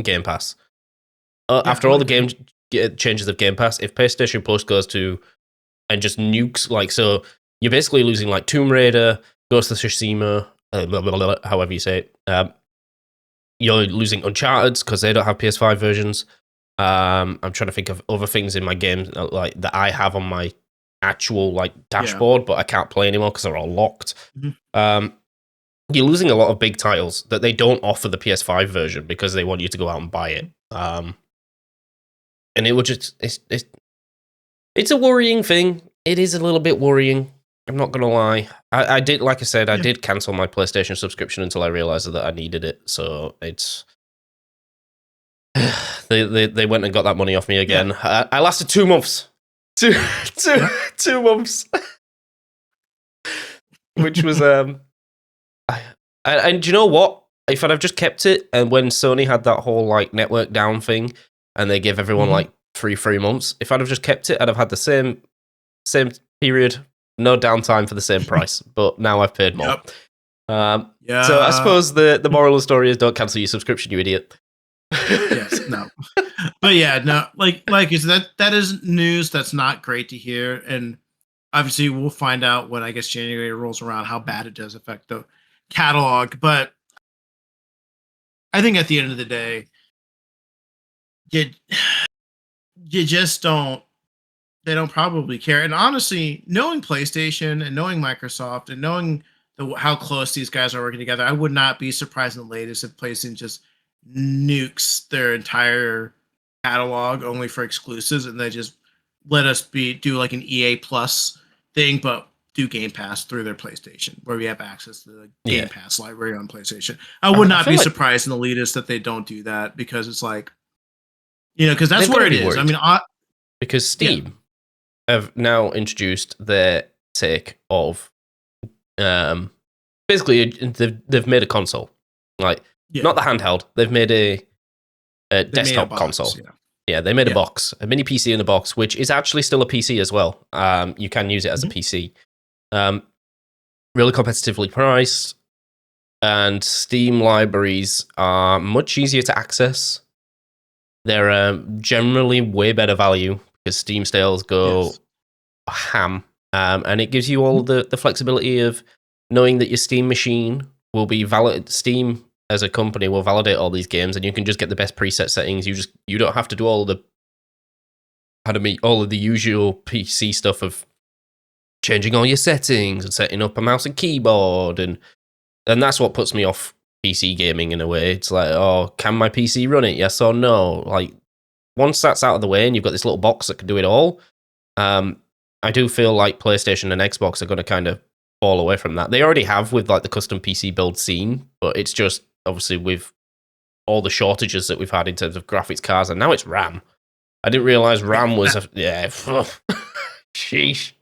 Game Pass. After all the game changes of Game Pass, if PlayStation Plus goes to and just nukes, like, so you're basically losing like Tomb Raider, Ghost of Tsushima, however you say it. You're losing Uncharted because they don't have PS5 versions. I'm trying to think of other things in my games like that I have on my actual like dashboard, but I can't play anymore because they're all locked. Mm-hmm. You're losing a lot of big titles that they don't offer the PS5 version because they want you to go out and buy it. And it would just it's a worrying thing. It is a little bit worrying. I'm not gonna lie. I did, like I said, I did cancel my PlayStation subscription until I realized that I needed it. So it's they went and got that money off me again. Yeah. I lasted 2 months. Two months. Which was and do you know what? If I'd have just kept it, and when Sony had that whole like network down thing, and they give everyone like free months, if I'd have just kept it, I'd have had the same period, no downtime for the same price. But now I've paid more. Yep. So I suppose the moral of the story is don't cancel your subscription, you idiot. Yes, no. But yeah, no, like that is news that's not great to hear, and obviously we'll find out when I guess January rolls around how bad it does affect the catalog. But I think at the end of the day, you just don't. They don't probably care. And honestly, knowing PlayStation and knowing Microsoft and knowing how close these guys are working together, I would not be surprised in the latest if PlayStation just nukes their entire catalog only for exclusives, and they just let us do like an EA Plus thing, but do Game Pass through their PlayStation, where we have access to the Game Pass library on PlayStation. I would not be surprised in the latest that they don't do that, because it's like, because that's where it is. Worried. I mean, because Steam have now introduced their take of basically they've made a console, like not the handheld. They've made a desktop console. Yeah, they made a box, a mini PC in a box, which is actually still a PC as well. You can use it as a PC. Really competitively priced, and Steam libraries are much easier to access. They're generally way better value because Steam sales go ham, and it gives you all the flexibility of knowing that your Steam machine will be valid. Steam as a company will validate all these games, and you can just get the best preset settings. You don't have to do all of the usual PC stuff of changing all your settings and setting up a mouse and keyboard, and that's what puts me off PC gaming in a way. It's like, oh, can my PC run it? Yes or no? Like, once that's out of the way and you've got this little box that can do it all, I do feel like PlayStation and Xbox are going to kind of fall away from that. They already have with like the custom PC build scene, but it's just obviously with all the shortages that we've had in terms of graphics cards, and now it's RAM. I didn't realize RAM was sheesh.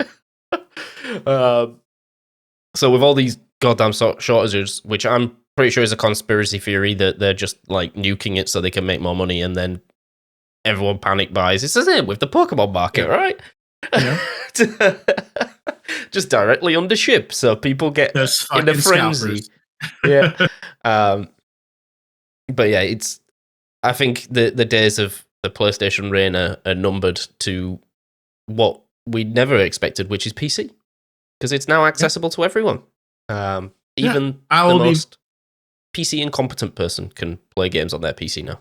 So with all these goddamn shortages, which I'm pretty sure is a conspiracy theory that they're just like nuking it so they can make more money, and then everyone panic buys. It's the same with the Pokemon market, right? Yeah. Just directly under ship, so people get in a frenzy. Yeah. But yeah, I think the days of the PlayStation reign are numbered to what we never expected, which is PC, because it's now accessible to everyone. Even the most PC incompetent person can play games on their PC now.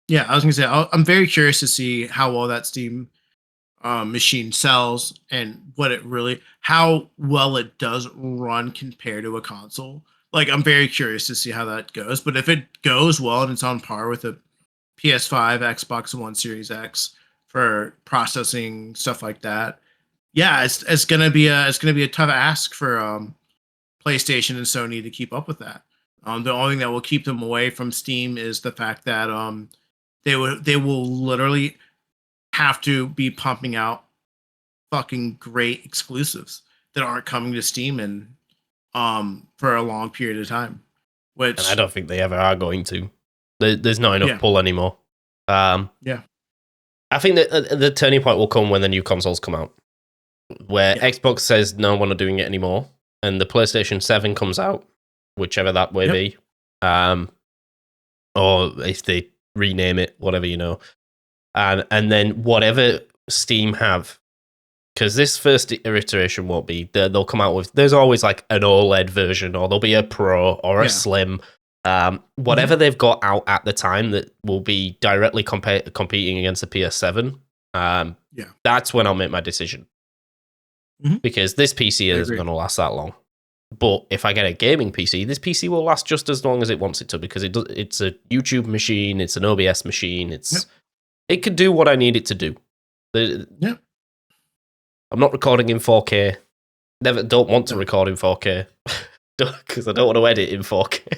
Yeah, I was gonna say I'm very curious to see how well that Steam machine sells and how well it does run compared to a console. Like, I'm very curious to see how that goes. But if it goes well and it's on par with a PS5, Xbox One Series X for processing stuff like that, yeah, it's gonna be a tough ask for PlayStation and Sony to keep up with that. The only thing that will keep them away from Steam is the fact that they will literally have to be pumping out fucking great exclusives that aren't coming to Steam and for a long period of time. Which, and I don't think they ever are going to. There's not enough pull anymore. I think that the turning point will come when the new consoles come out, where Xbox says no, we're not doing it anymore, and the PlayStation 7 comes out, whichever that may be, or if they rename it, whatever, and then whatever Steam have. Because this first iteration won't be, they'll come out with, there's always like an OLED version, or there'll be a Pro or a Slim. Whatever they've got out at the time that will be directly competing against the PS7, that's when I'll make my decision. Because this PC isn't going to last that long. But if I get a gaming PC, this PC will last just as long as it wants it to, because it's a YouTube machine, it's an OBS machine, it can do what I need it to do. I'm not recording in 4K. Don't want to record in 4K because I don't want to edit in 4K.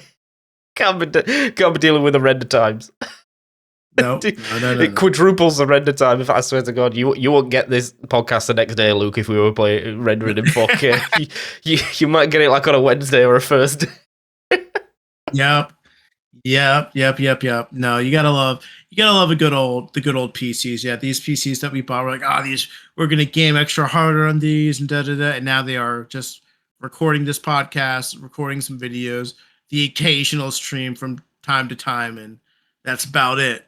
Can't be dealing with the render times. No. It quadruples the render time. If I swear to God, you won't get this podcast the next day, Luke. If we were rendering in 4K, you might get it like on a Wednesday or a Thursday. Yep. No, you gotta love the good old PCs. Yeah, these PCs that we bought, we're like, we're gonna game extra harder on these and and now they are just recording this podcast, recording some videos, the occasional stream from time to time, and that's about it.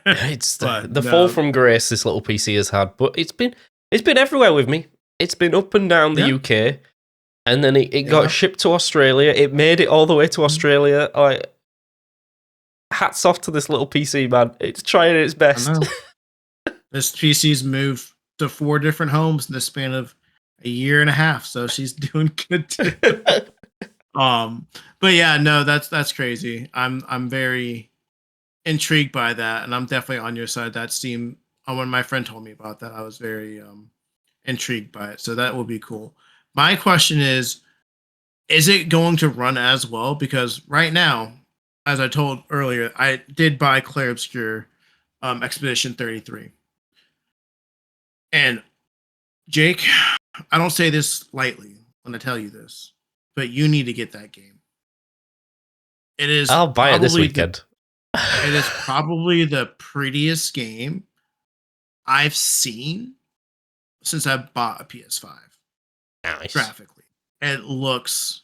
It's the fall from grace this little PC has had, but it's been everywhere with me. It's been up and down the UK, and then it got shipped to Australia. It made it all the way to Australia. Hats off to this little PC, man. It's trying its best. This PC's moved to 4 different homes in the span of a year and a half, so she's doing good too. But yeah, no, that's crazy. I'm very intrigued by that, and I'm definitely on your side. That Steam, when my friend told me about that, I was very intrigued by it. So that will be cool. My question is it going to run as well? Because right now, as I told earlier, I did buy Clair Obscur Expedition 33. And Jake, I don't say this lightly when I tell you this, but you need to get that game. It is. I'll buy it this weekend. It is probably the prettiest game I've seen since I bought a PS5. Nice. Graphically, it looks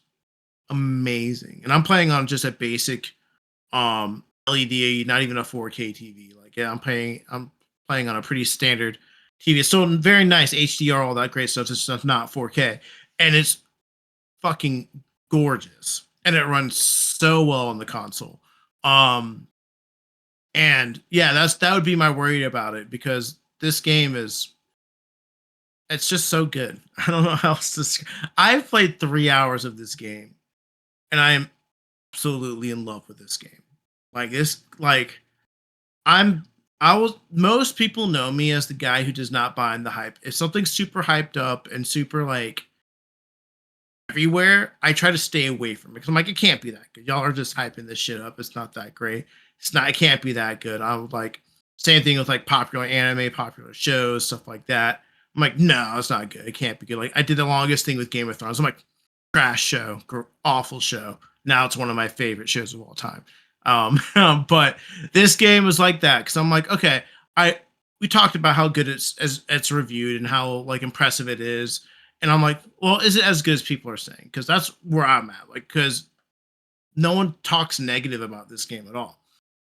amazing, and I'm playing on just a basic LED, not even a 4K TV. I'm playing on a pretty standard TV. It's still very nice HDR, all that great stuff. It's just not 4K, and it's fucking gorgeous. and it runs so well on the console. And yeah, that would be my worry about it, because this game is, it's just so good. I don't know how else to. I've played 3 hours of this game, and I am absolutely in love with this game. Like this, like I'm. I was. Most people know me as the guy who does not buy in the hype. If something's super hyped up and super like everywhere, I try to stay away from it, because I'm like, it can't be that good. Y'all are just hyping this shit up. It's not that great. It's not. It can't be that good. I'm like, same thing with like popular anime, popular shows, stuff like that. I'm like, no, it's not good. It can't be good. Like I did the longest thing with Game of Thrones. I'm like, trash show, awful show. Now it's one of my favorite shows of all time. But this game was like that, because I'm like, okay, we talked about how good it's reviewed and how like impressive it is, and I'm like, well, is it as good as people are saying? Because that's where I'm at. Like, because no one talks negative about this game at all.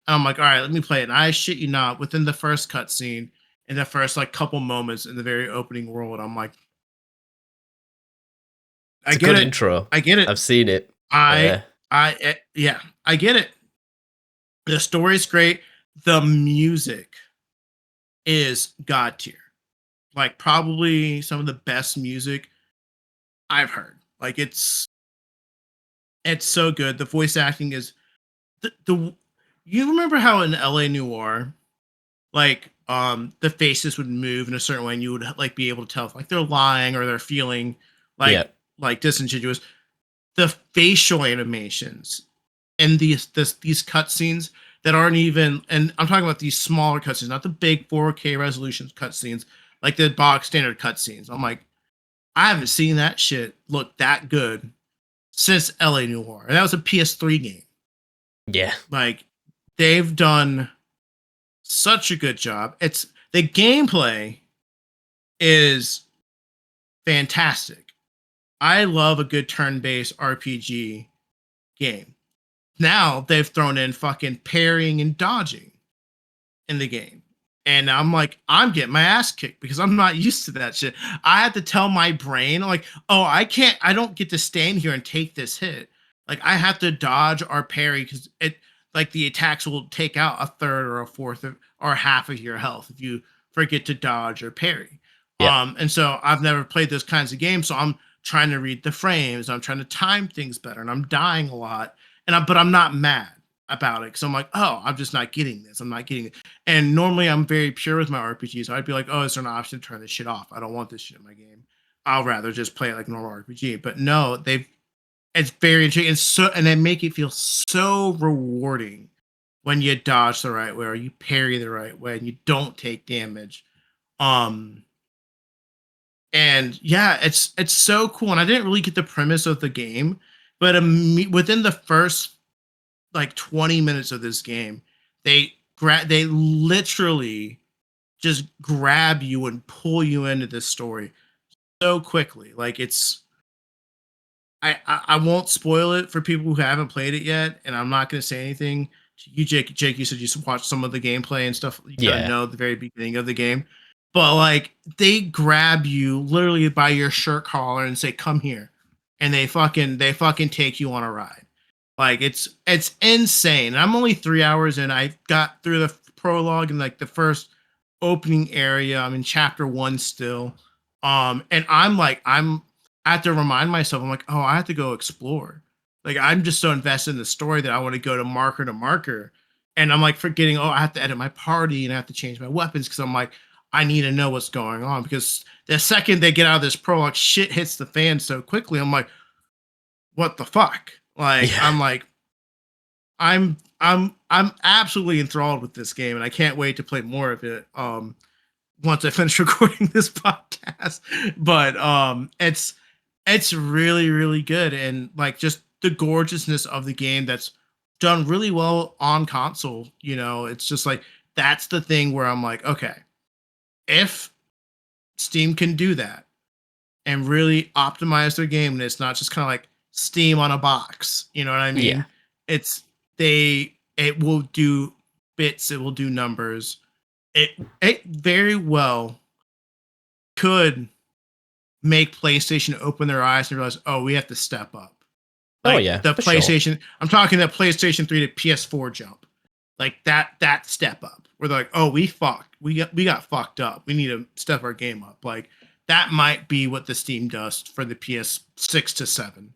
And I'm like, all right, let me play it. And I shit you not, within the first cutscene, in the first like couple moments in the very opening world, I'm like, I It's a get good it. intro. I get it. I've seen it. I, Yeah. yeah, I get it. The story's great. The music is god tier. Like probably some of the best music I've heard. Like it's so good. The voice acting is the you remember how in LA Noir, like the faces would move in a certain way, and you would like be able to tell if like they're lying or they're feeling Yeah. like disingenuous. The facial animations in these cutscenes that aren't even, and I'm talking about these smaller cutscenes, not the big 4K resolution cutscenes, like the box standard cutscenes. I'm like, I haven't seen that shit look that good since LA Noir, and that was a PS3 game. Yeah. Like they've done such a good job. It's the gameplay is fantastic. I love a good turn-based RPG game. Now they've thrown in fucking parrying and dodging in the game. And I'm like, I'm getting my ass kicked because I'm not used to that shit. I had to tell my brain, like, oh, I don't get to stand here and take this hit. Like, I have to dodge or parry, because like, the attacks will take out a third or a fourth or half of your health if you forget to dodge or parry. Yeah. And so I've never played those kinds of games. So I'm trying to read the frames. I'm trying to time things better, and I'm dying a lot. But I'm not mad about it, because I'm like, oh, I'm just not getting this. I'm not getting it. And normally I'm very pure with my RPGs. I'd be like, oh, is there an option to turn this shit off? I don't want this shit in my game. I'll rather just play it like normal RPG. But no, it's very intriguing. And they make it feel so rewarding when you dodge the right way or you parry the right way and you don't take damage. Um and yeah, it's so cool. And I didn't really get the premise of the game, but within the first like 20 minutes of this game, they literally just grab you and pull you into this story so quickly. Like I won't spoil it for people who haven't played it yet, and I'm not going to say anything. You, Jake, you said you watched some of the gameplay and stuff. You kind of Yeah. know the very beginning of the game, but like they grab you literally by your shirt collar and say, "Come here," and they fucking take you on a ride. Like it's insane. And I'm only 3 hours in. I got through the prologue and like the first opening area. I'm in chapter 1 still. And I have to remind myself, I'm like, oh, I have to go explore. Like I'm just so invested in the story that I want to go to marker. And I'm like forgetting, oh, I have to edit my party and I have to change my weapons, because I'm like, I need to know what's going on, because the second they get out of this prologue, shit hits the fan so quickly. I'm like, what the fuck? Like, Yeah. I'm like, I'm absolutely enthralled with this game, and I can't wait to play more of it. Once I finish recording this podcast. But it's really, really good. And like just the gorgeousness of the game that's done really well on console, it's just like that's the thing where I'm like, okay, if Steam can do that and really optimize their game, and it's not just kind of like Steam on a box, you know what I Yeah. mean? It's it will do bits, it will do numbers. It very well could make PlayStation open their eyes and realize, oh, we have to step up. Oh Like yeah, the for sure. PlayStation, I'm talking the PlayStation 3 to PS4 jump. Like that step up. Where they're like, oh, we got fucked up. We need to step our game up. Like that might be what the Steam does for the PS6 to 7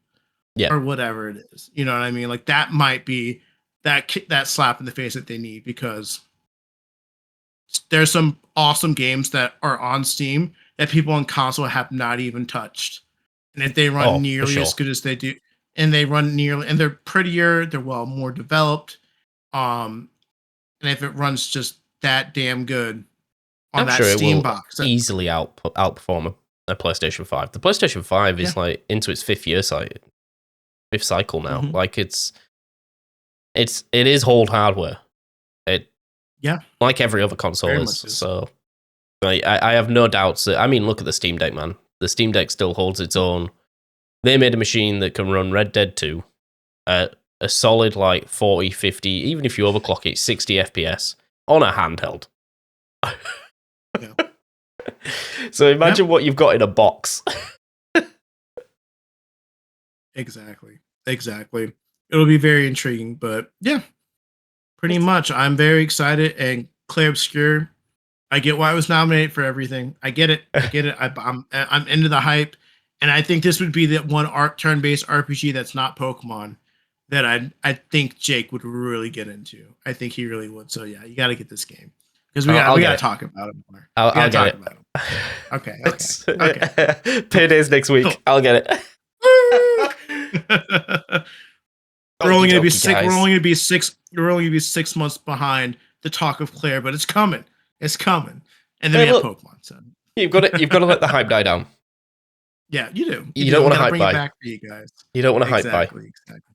Yeah. or whatever it is. You know what I mean? Like that might be that slap in the face that they need, because there's some awesome games that are on Steam that people on console have not even touched. And if they run Oh, for nearly sure. as good as they do, and they're prettier, they're more developed. And if it runs just that damn good on I'm that sure it Steam will box, easily outperform a PlayStation 5. The PlayStation 5 is Yeah. like into its fifth cycle now. Mhm. Like it is old hardware. It Yeah. like every other console Very is. much is. So I have no doubts that, I mean, look at the Steam Deck, man. The Steam Deck still holds its own. They made a machine that can run Red Dead 2 at a solid like 40, 50, even if you overclock it, 60 FPS on a handheld. Yeah. So imagine what you've got in a box. Exactly. It'll be very intriguing, but yeah, pretty much. I'm very excited. And Claire Obscure, I get why I was nominated for everything. I get it. I'm into the hype, and I think this would be the one turn-based RPG that's not Pokemon that I think Jake would really get into. I think he really would. So yeah, you got to get this game, because we got to talk about it more. I'll get it. Okay. Payday's next week. Cool. I'll get it. We're only gonna be sick. We're only gonna be 6 months behind the talk of Claire, but it's coming. And then we have Pokemon. So you've got to let the hype die down. Yeah, you do. You don't want to hype bring by. it back for you guys. You don't want to hype by. Exactly.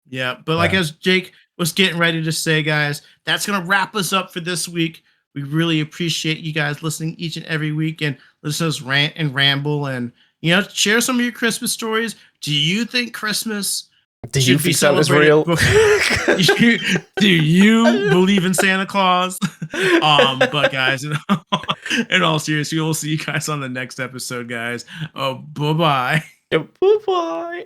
Yeah, but like as Jake was getting ready to say, guys, that's gonna wrap us up for this week. We really appreciate you guys listening each and every week and listen to us rant and ramble, and share some of your Christmas stories. Do you think Christmas? Do you think Santa's real? Do you believe in Santa Claus? But guys, in all seriousness, we'll see you guys on the next episode, guys. Bye-bye. Bye-bye.